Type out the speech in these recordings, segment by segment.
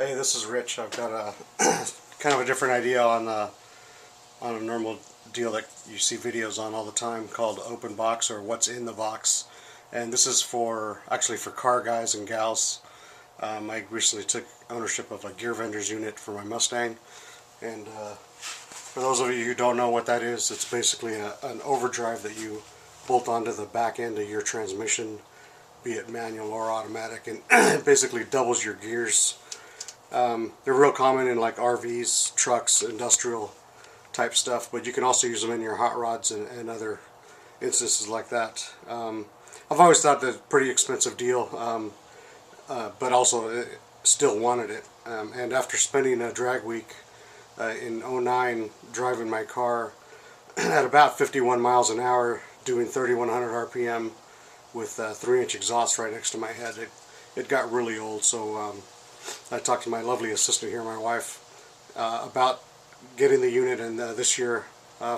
Hey, this is Rich. I've got a kind of a different idea on a normal deal that you see videos on all the time called open box or what's in the box. And this is actually for car guys and gals. I recently took ownership of a GearVendors unit for my Mustang, and for those of you who don't know what that is, it's basically an overdrive that you bolt onto the back end of your transmission, be it manual or automatic, and it basically doubles your gears. They're real common in like RVs, trucks, industrial type stuff, but you can also use them in your hot rods and other instances like that. I've always thought that a pretty expensive deal, but also still wanted it. And after spending a drag week in '09 driving my car at about 51 miles an hour, doing 3,100 RPM with 3-inch exhaust right next to my head, it got really old. So I talked to my lovely assistant here, my wife, about getting the unit, and this year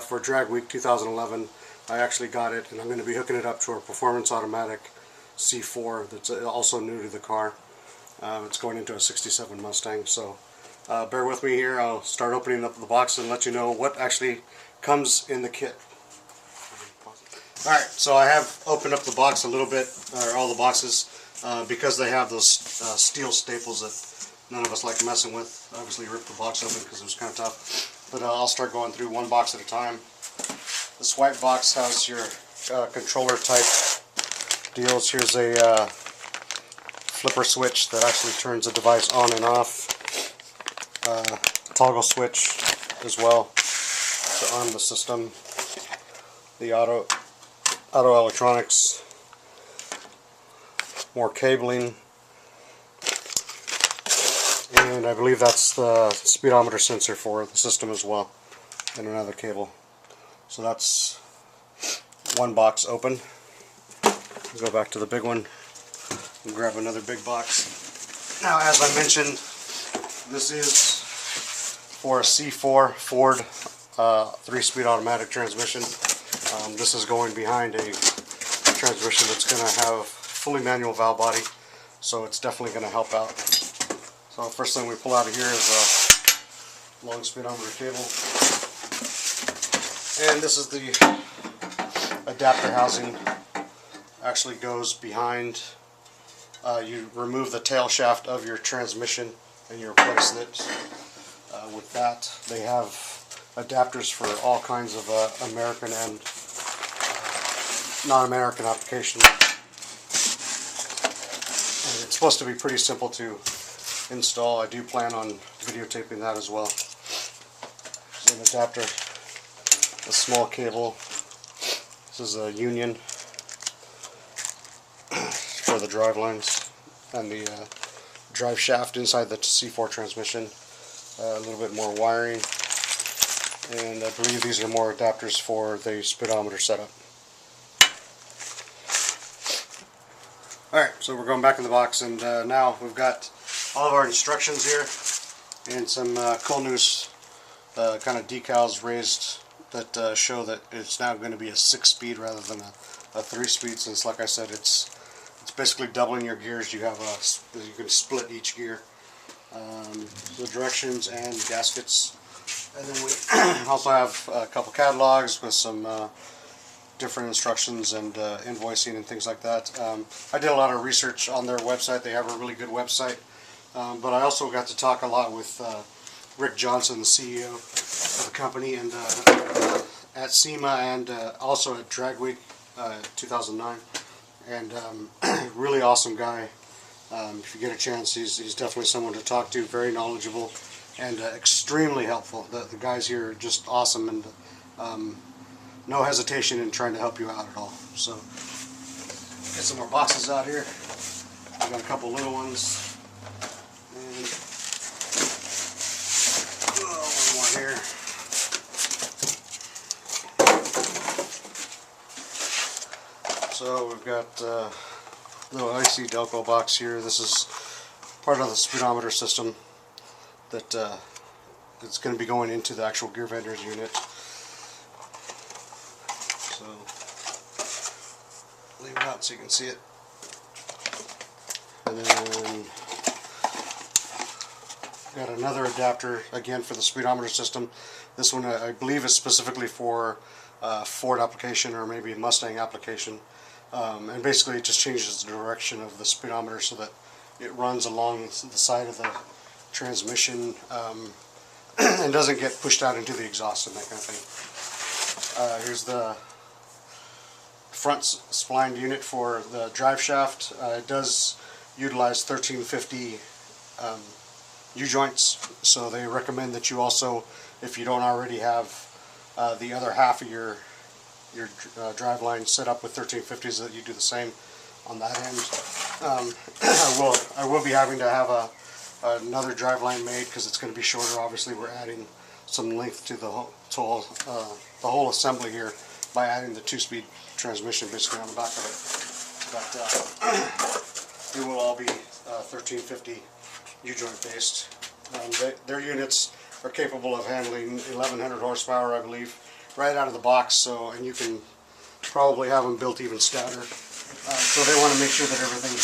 for Drag Week 2011 I actually got it, and I'm going to be hooking it up to a performance automatic C4 that's also new to the car. It's going into a '67 Mustang, so bear with me here. I'll start opening up the box and let you know what actually comes in the kit. Alright, so I have opened up the box a little bit, or all the boxes, because they have those steel staples that none of us like messing with. Obviously ripped the box open because it was kind of tough, but I'll start going through one box at a time. This white box has your controller type deals. Here's a flipper switch that actually turns the device on and off. Toggle switch as well to arm the system. The auto electronics, more cabling, and I believe that's the speedometer sensor for the system as well, and another cable. So that's one box open. We'll go back to the big one and grab another big box. Now, as I mentioned, this is for a C4 Ford 3-speed automatic transmission. This is going behind a transmission that's going to have fully manual valve body, so it's definitely going to help out. So first thing we pull out of here is a long speedometer cable, and this is the adapter housing. Actually goes behind. You remove the tail shaft of your transmission and you replace it with that. They have adapters for all kinds of American and non-American applications. And it's supposed to be pretty simple to install. I do plan on videotaping that as well. There's an adapter, a small cable. This is a union for the drive lines and the drive shaft inside the C4 transmission. A little bit more wiring, and I believe these are more adapters for the speedometer setup. Alright, so we're going back in the box, and now we've got all of our instructions here and some cool news kind of decals raised that show that it's now going to be a 6-speed rather than a 3-speed, since, like I said, it's basically doubling your gears. You can split each gear. The directions and gaskets, and then we also have a couple catalogs with some different instructions and invoicing and things like that. I did a lot of research on their website. They have a really good website, but I also got to talk a lot with Rick Johnson, the CEO of the company, and at SEMA and also at Drag Week 2009, and really awesome guy. If you get a chance, he's definitely someone to talk to. Very knowledgeable and extremely helpful. The guys here are just awesome, and no hesitation in trying to help you out at all. So, get some more boxes out here. I've got a couple little ones, and one more here. So we've got little IC Delco box here. This is part of the speedometer system that it's going to be going into the actual GearVendors unit. So leave it out so you can see it. And then got another adapter again for the speedometer system. This one I believe is specifically for Ford application or maybe a Mustang application, and basically it just changes the direction of the speedometer so that it runs along the side of the transmission and doesn't get pushed out into the exhaust and that kind of thing. Here's the front splined unit for the drive shaft. It does utilize 1350 U-joints, so they recommend that you also, if you don't already have the other half of your driveline set up with 1350s, that you do the same on that end. I will be having to have another driveline made because it's going to be shorter. Obviously, we're adding some length to the whole assembly here by adding the 2-speed transmission basically on the back of it. But it will all be 1350 U-joint based. Their units are capable of handling 1100 horsepower, I believe, right out of the box. So, and you can probably have them built even stouter. So they want to make sure that everything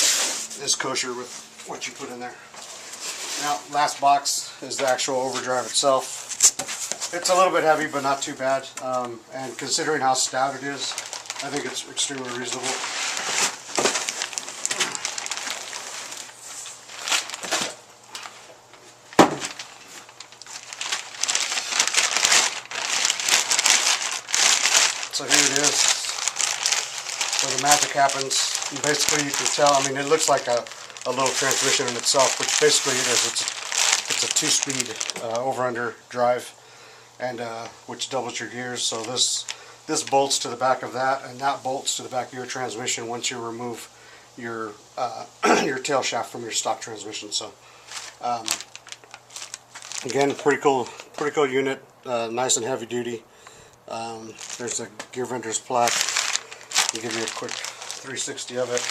is kosher with what you put in there. Now, last box is the actual Overdrive itself. It's a little bit heavy, but not too bad. And considering how stout it is, I think it's extremely reasonable. So here it is. So the magic happens. And basically, you can tell. I mean, it looks like a little transmission in itself, which basically it is. It's a 2-speed over/under drive, and which doubles your gears. So this bolts to the back of that, and that bolts to the back of your transmission once you remove your your tail shaft from your stock transmission. So again, pretty cool unit, nice and heavy duty. There's the GearVendors plaque. I'll give you a quick 360 of it.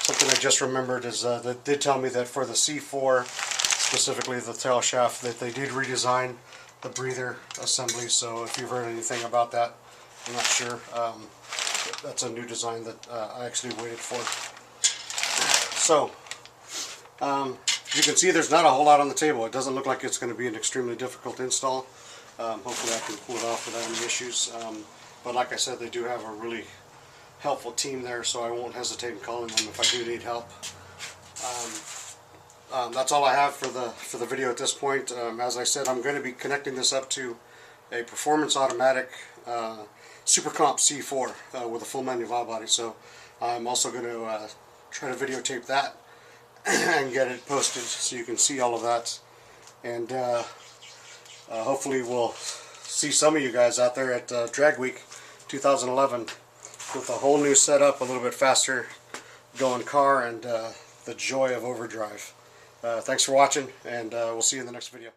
Something I just remembered is they did tell me that for the C4, specifically the tail shaft, that they did redesign the breather assembly. So if you've heard anything about that, I'm not sure. That's a new design that I actually waited for. So you can see there's not a whole lot on the table. It doesn't look like it's going to be an extremely difficult install. Hopefully I can pull it off without any issues. But like I said, they do have a really helpful team there, so I won't hesitate in calling them if I do need help. That's all I have for the video at this point. As I said, I'm going to be connecting this up to a performance automatic Super Comp C4 with a full manual valve body. So I'm also going to try to videotape that and get it posted so you can see all of that. And hopefully we'll see some of you guys out there at Drag Week 2011 with a whole new setup, a little bit faster going car, and the joy of Overdrive. Thanks for watching, and we'll see you in the next video.